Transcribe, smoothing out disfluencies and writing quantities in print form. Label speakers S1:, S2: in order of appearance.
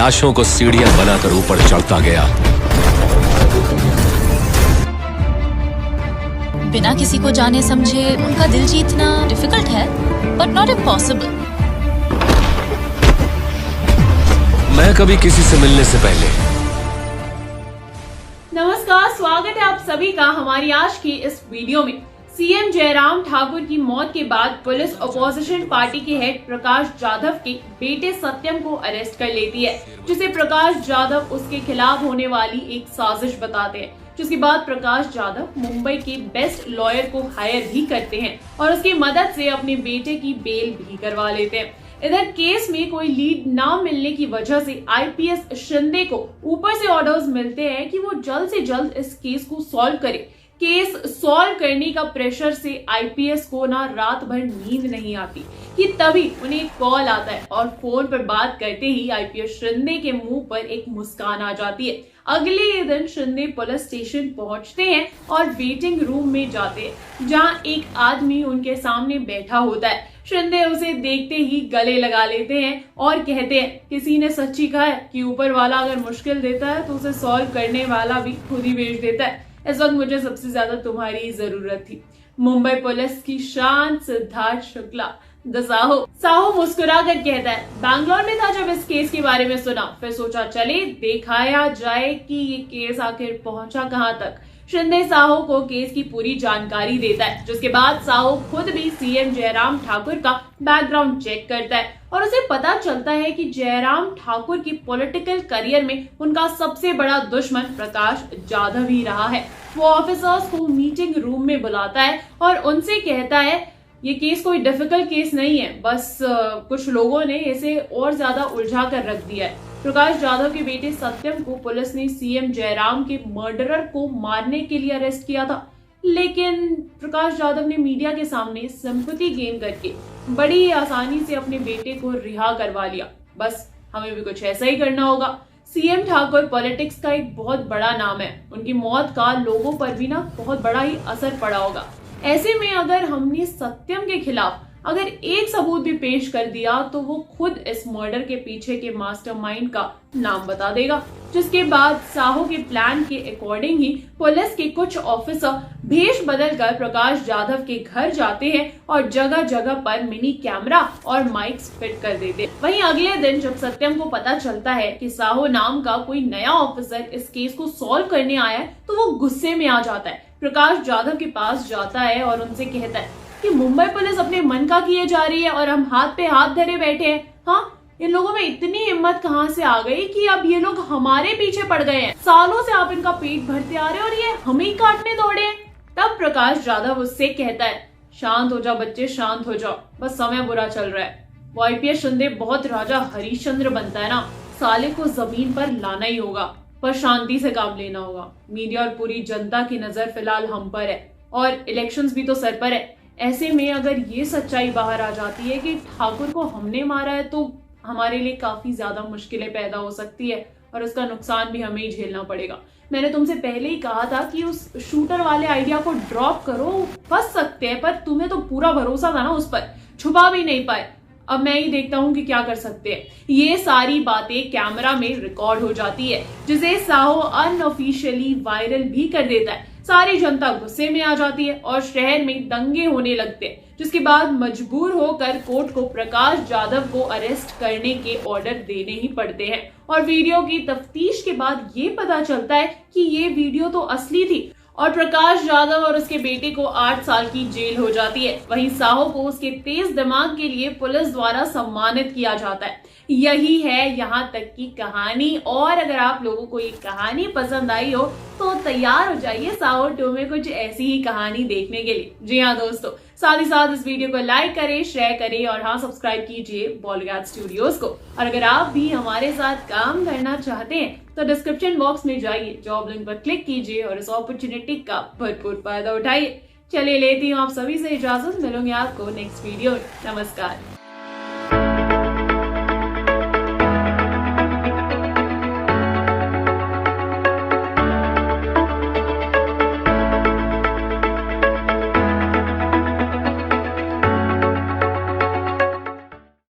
S1: लाशों को सीढ़ियां बनाकर ऊपर चढ़ता गया।
S2: बिना किसी को जाने समझे उनका दिल जीतना डिफिकल्ट है, बट नॉट इम्पॉसिबल।
S1: मैं कभी किसी से मिलने से पहले।
S3: नमस्कार, स्वागत है आप सभी का हमारी आज की इस वीडियो में। सीएम जयराम ठाकुर की मौत के बाद पुलिस अपोजिशन पार्टी के हेड प्रकाश जाधव के बेटे सत्यम को अरेस्ट कर लेती है, जिसे प्रकाश जाधव उसके खिलाफ होने वाली एक साजिश बताते हैं। जिसके बाद प्रकाश जाधव मुंबई के बेस्ट लॉयर को हायर भी करते हैं और उसकी मदद से अपने बेटे की बेल भी करवा लेते हैं। इधर केस में कोई लीड ना मिलने की वजह से आईपीएस शिंदे को ऊपर से ऑर्डर्स मिलते हैं कि वो जल्द से जल्द इस केस को सॉल्व करे। केस सॉल्व करने का प्रेशर से आईपीएस को ना रात भर नींद नहीं आती कि तभी उन्हें कॉल आता है और फोन पर बात करते ही आईपीएस शिंदे के मुंह पर एक मुस्कान आ जाती है। अगले ही दिन शिंदे पुलिस स्टेशन पहुंचते हैं और वेटिंग रूम में जाते हैं, जहां एक आदमी उनके सामने बैठा होता है। शिंदे उसे देखते ही गले लगा लेते हैं और कहते हैं, किसी ने सच्ची कहा है कि ऊपर वाला अगर मुश्किल देता है तो उसे सॉल्व करने वाला भी खुद ही भेज देता है। इस वक्त मुझे सबसे ज्यादा तुम्हारी जरूरत थी। मुंबई पुलिस की शान सिद्धार्थ शुक्ला द साहो मुस्कुरा कर कहता है, बैंगलोर में था जब इस केस के बारे में सुना, फिर सोचा चले दिखाया जाए कि ये केस आखिर पहुंचा कहां तक। शिंदे साहो को केस की पूरी जानकारी देता है, जिसके बाद साहो खुद भी सीएम जयराम ठाकुर का बैकग्राउंड चेक करता है और उसे पता चलता है कि जयराम ठाकुर की पॉलिटिकल करियर में उनका सबसे बड़ा दुश्मन प्रकाश जाधव ही रहा है। वो ऑफिसर्स को मीटिंग रूम में बुलाता है और उनसे कहता है, ये केस कोई डिफिकल्ट केस नहीं है, बस कुछ लोगों ने इसे और ज्यादा उलझा कर रख दिया है। प्रकाश जाधव के बेटे सत्यम को पुलिस ने सीएम जयराम के मर्डरर को मारने के लिए अरेस्ट किया था, लेकिन प्रकाश जाधव ने मीडिया के सामने सिंपैथी गेन करके बड़ी आसानी से अपने बेटे को रिहा करवा लिया। बस हमें भी कुछ ऐसा ही करना होगा। सीएम ठाकुर पॉलिटिक्स का एक बहुत बड़ा नाम है, उनकी मौत का लोगों पर भी ना बहुत बड़ा ही असर पड़ा होगा। ऐसे में अगर हमने सत्यम के खिलाफ अगर एक सबूत भी पेश कर दिया तो वो खुद इस मर्डर के पीछे के मास्टरमाइंड का नाम बता देगा, जिसके बाद साहो के प्लान के अकॉर्डिंग ही पुलिस के कुछ ऑफिसर भेष बदलकर प्रकाश जाधव के घर जाते हैं और जगह जगह पर मिनी कैमरा और माइक्स फिट कर देते हैं। वहीं अगले दिन जब सत्यम को पता चलता है कि साहो नाम का कोई नया ऑफिसर इस केस को सॉल्व करने आया है, तो वो गुस्से में आ जाता है। प्रकाश जाधव के पास जाता है और उनसे कहता है कि मुंबई पुलिस अपने मन का किए जा रही है और हम हाथ पे हाथ धरे बैठे हैं। हाँ, इन लोगों में इतनी हिम्मत कहां से आ गई कि अब ये लोग हमारे पीछे पड़ गए हैं। सालों से आप इनका पेट भरते आ रहे हैं और ये हमें ही काटने दौड़े हैं। तब प्रकाश जाधव उससे कहता है, शांत हो जाओ बच्चे, शांत हो जाओ, बस समय बुरा चल रहा है। वो आईपीएस शिंदे बहुत राजा हरिश्चंद्र बनता है ना, साले को जमीन पर लाना ही होगा, पर शांति से काम लेना होगा। मीडिया और पूरी जनता की नजर फिलहाल हम पर है और इलेक्शंस भी तो सर पर है। ऐसे में अगर ये सच्चाई बाहर आ जाती है कि ठाकुर को हमने मारा है, तो हमारे लिए काफी ज्यादा मुश्किलें पैदा हो सकती है और उसका नुकसान भी हमें ही झेलना पड़ेगा। मैंने तुमसे पहले ही कहा था कि उस शूटर वाले आइडिया को ड्रॉप करो, फंस सकते हैं, पर तुम्हें तो पूरा भरोसा था ना उस पर, छुपा भी नहीं पाए। अब मैं ही देखता हूँ कि क्या कर सकते हैं। ये सारी बातें कैमरा में रिकॉर्ड हो जाती है, जिसे साहो अनऑफिशियली वायरल भी कर देता है। सारी जनता गुस्से में आ जाती है और शहर में दंगे होने लगते हैं, जिसके बाद मजबूर होकर कोर्ट को प्रकाश जाधव को अरेस्ट करने के ऑर्डर देने ही पड़ते हैं। और वीडियो की तफ्तीश के बाद ये पता चलता है कि ये वीडियो तो असली थी और प्रकाश जाधव और उसके बेटे को 8 साल की जेल हो जाती है। वहीं साहो को उसके तेज दिमाग के लिए पुलिस द्वारा सम्मानित किया जाता है। यही है यहाँ तक की कहानी, और अगर आप लोगों को ये कहानी पसंद आई हो तो तैयार हो जाइए साहो 2 में कुछ ऐसी ही कहानी देखने के लिए। जी हाँ दोस्तों, साथ ही साथ इस वीडियो को लाइक करें, शेयर करें और हाँ, सब्सक्राइब कीजिए बॉलीवुड स्टूडियोज को। और अगर आप भी हमारे साथ काम करना चाहते हैं तो डिस्क्रिप्शन बॉक्स में जाइए, जॉब लिंक पर क्लिक कीजिए और इस अपॉर्चुनिटी का भरपूर फायदा उठाइए। चलिए लेती हूँ आप सभी से इजाजत, मिलूंगी आपको नेक्स्ट वीडियो में। नमस्कार।